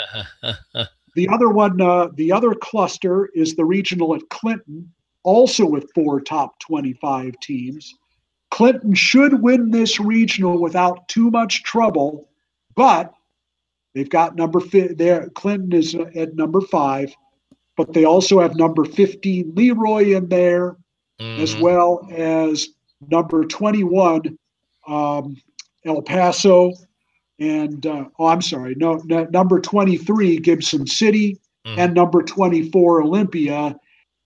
The other one, the other cluster, is the regional at Clinton, also with 4 top 25 teams. Clinton should win this regional without too much trouble, but they've got Clinton is at number 5, but they also have number 15 Leroy in there, as well as number 21 El Paso, and number 23 Gibson City, and number 24 Olympia.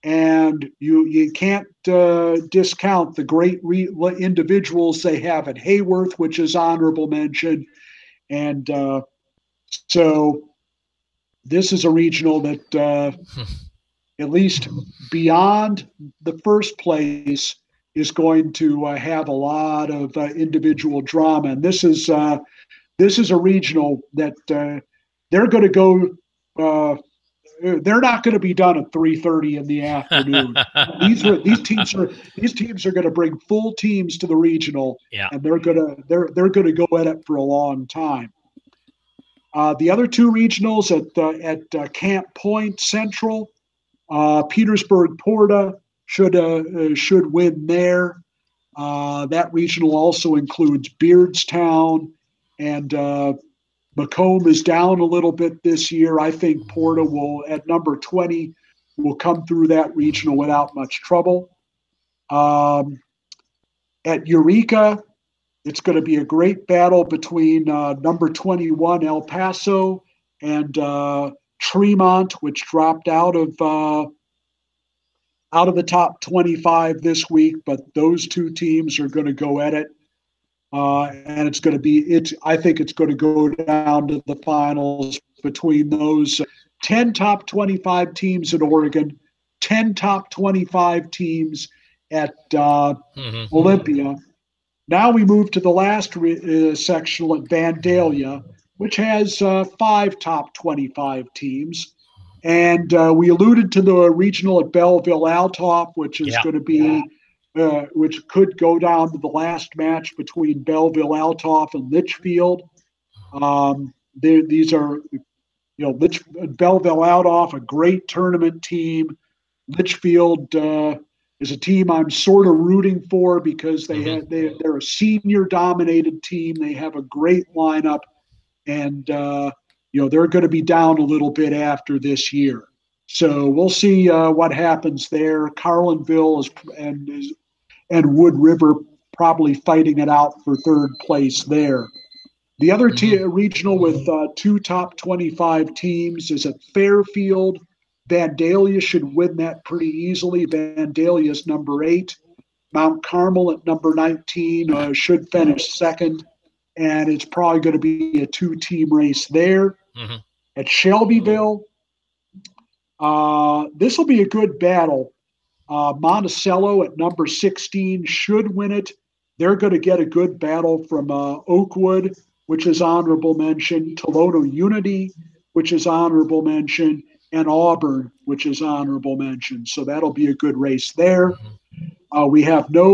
And you can't discount the great individuals they have at Hayworth, which is honorable mention. And so this is a regional that at least beyond the first place is going to have a lot of individual drama. And this is a regional that they're going to go. They're not going to be done at 3:30 in the afternoon. These teams are going to bring full teams to the regional, and they're going to go at it for a long time. The other 2 regionals at Camp Point Central, Petersburg Porta should win there. That regional also includes Beardstown, and Macomb is down a little bit this year. I think Porta will, at number 20, will come through that regional without much trouble. At Eureka, it's going to be a great battle between number 21 El Paso and Tremont, which dropped out of the top 25 this week. But those 2 teams are going to go at it. And it's going to be, I think it's going to go down to the finals between those 10 top 25 teams in Oregon, 10 top 25 teams at Olympia. Now we move to the last sectional at Vandalia, which has 5 top 25 teams. And we alluded to the regional at Belleville-Althoff, which is going to be which could go down to the last match between Belleville-Althoff and Litchfield. These are, Belleville-Althoff, a great tournament team. Litchfield is a team I'm sort of rooting for because they're a senior-dominated team. They have a great lineup, and they're going to be down a little bit after this year. So we'll see what happens there. Carlinville and Wood River probably fighting it out for third place there. The other regional with two top 25 teams is at Fairfield. Vandalia should win that pretty easily. Vandalia is number 8. Mount Carmel at number 19 should finish second, and it's probably going to be a 2-team race there. At Shelbyville, this will be a good battle. Monticello at number 16 should win it. They're going to get a good battle from Oakwood, which is honorable mention, Tolono Unity, which is honorable mention, and Auburn, which is honorable mention. So that'll be a good race there. We have there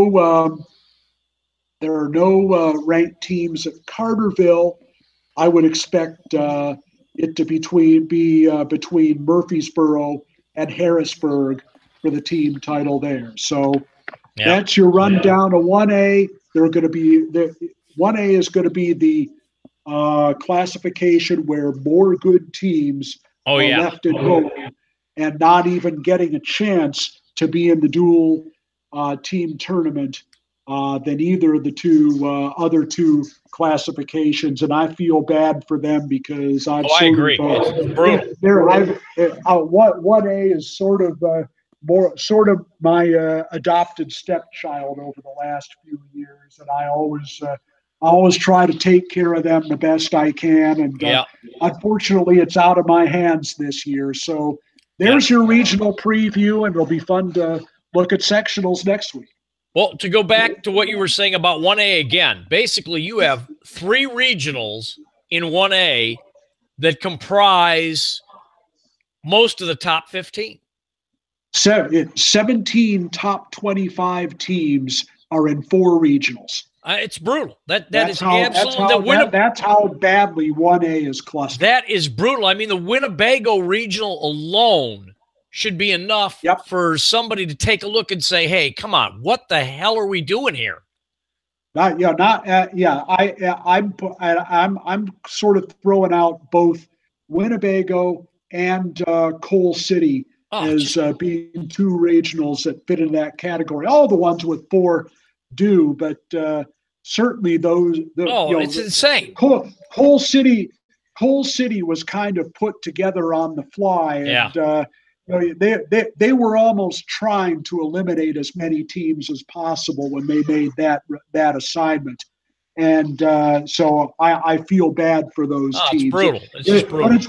are no ranked teams at Carterville. I would expect it to be between Murfreesboro and Harrisburg for the team title there. So that's your rundown of 1A. They're going to be 1A is going to be the classification where more good teams are left at home and not even getting a chance to be in the dual team tournament than either of the other two classifications, and I feel bad for them because I've I agree. It's brutal. 1A is sort of my adopted stepchild over the last few years, and I always try to take care of them the best I can, and unfortunately, it's out of my hands this year. So there's your regional preview, and it'll be fun to look at sectionals next week. Well, to go back to what you were saying about 1A again, basically you have 3 regionals in 1A that comprise most of the top 15. 17 top 25 teams are in 4 regionals. It's brutal. That's how badly 1A is clustered. That is brutal. I mean, the Winnebago regional alone should be enough for somebody to take a look and say, "Hey, come on, what the hell are we doing here?" I'm sort of throwing out both Winnebago and Coal City as being 2 regionals that fit in that category. All the ones with 4 do, but certainly those. It's insane. Coal City was kind of put together on the fly, and they were almost trying to eliminate as many teams as possible when they made that assignment. And so I feel bad for those teams. It's brutal. It's just brutal. But it's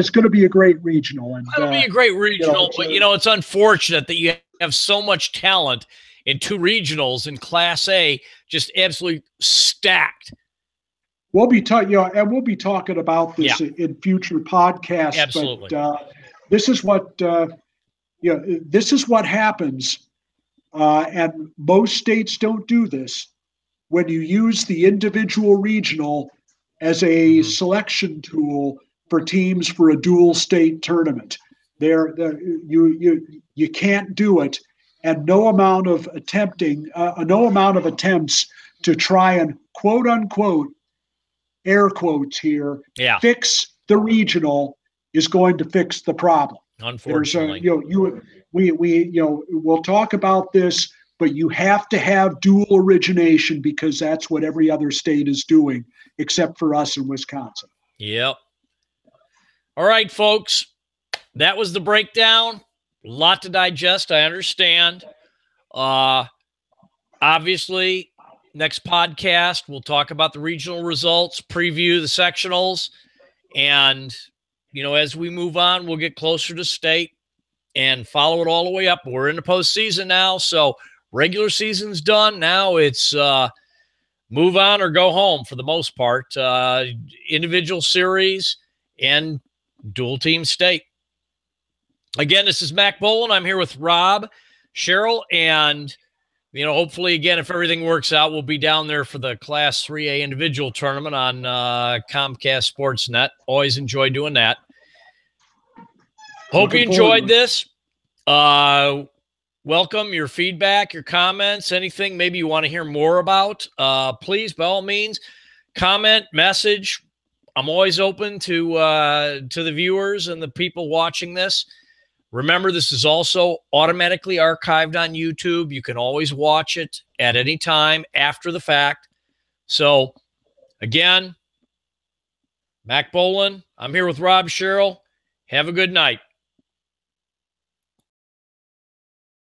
going to be a great regional. And it'll be a great regional. But it's unfortunate that you have so much talent in 2 regionals in Class A, just absolutely stacked. We'll be talking about this in future podcasts. Absolutely. But this is what happens, and most states don't do this. When you use the individual regional as a selection tool for teams for a dual state tournament, you can't do it, and no amount of attempts to try and quote unquote air quotes here fix the regional is going to fix the problem. Unfortunately, we'll talk about this, but you have to have dual origination because that's what every other state is doing, except for us in Wisconsin. Yep. All right, folks, that was the breakdown. A lot to digest, I understand. Obviously, next podcast, we'll talk about the regional results, preview the sectionals, and as we move on, we'll get closer to state and follow it all the way up. We're in the postseason now, so regular season's done. Now it's move on or go home for the most part. Individual series and dual team state. Again, this is Mack Bolen. I'm here with Rob, Sherrill, and hopefully, again, if everything works out, we'll be down there for the Class 3A individual tournament on Comcast Sportsnet. Always enjoy doing that. Hope you enjoyed this. welcome your feedback, your comments, anything maybe you want to hear more about. Please, by all means, comment, message. I'm always open to the viewers and the people watching this. Remember, this is also automatically archived on YouTube. You can always watch it at any time after the fact. So, again, Mack Bolen, I'm here with Rob Sherrill. Have a good night.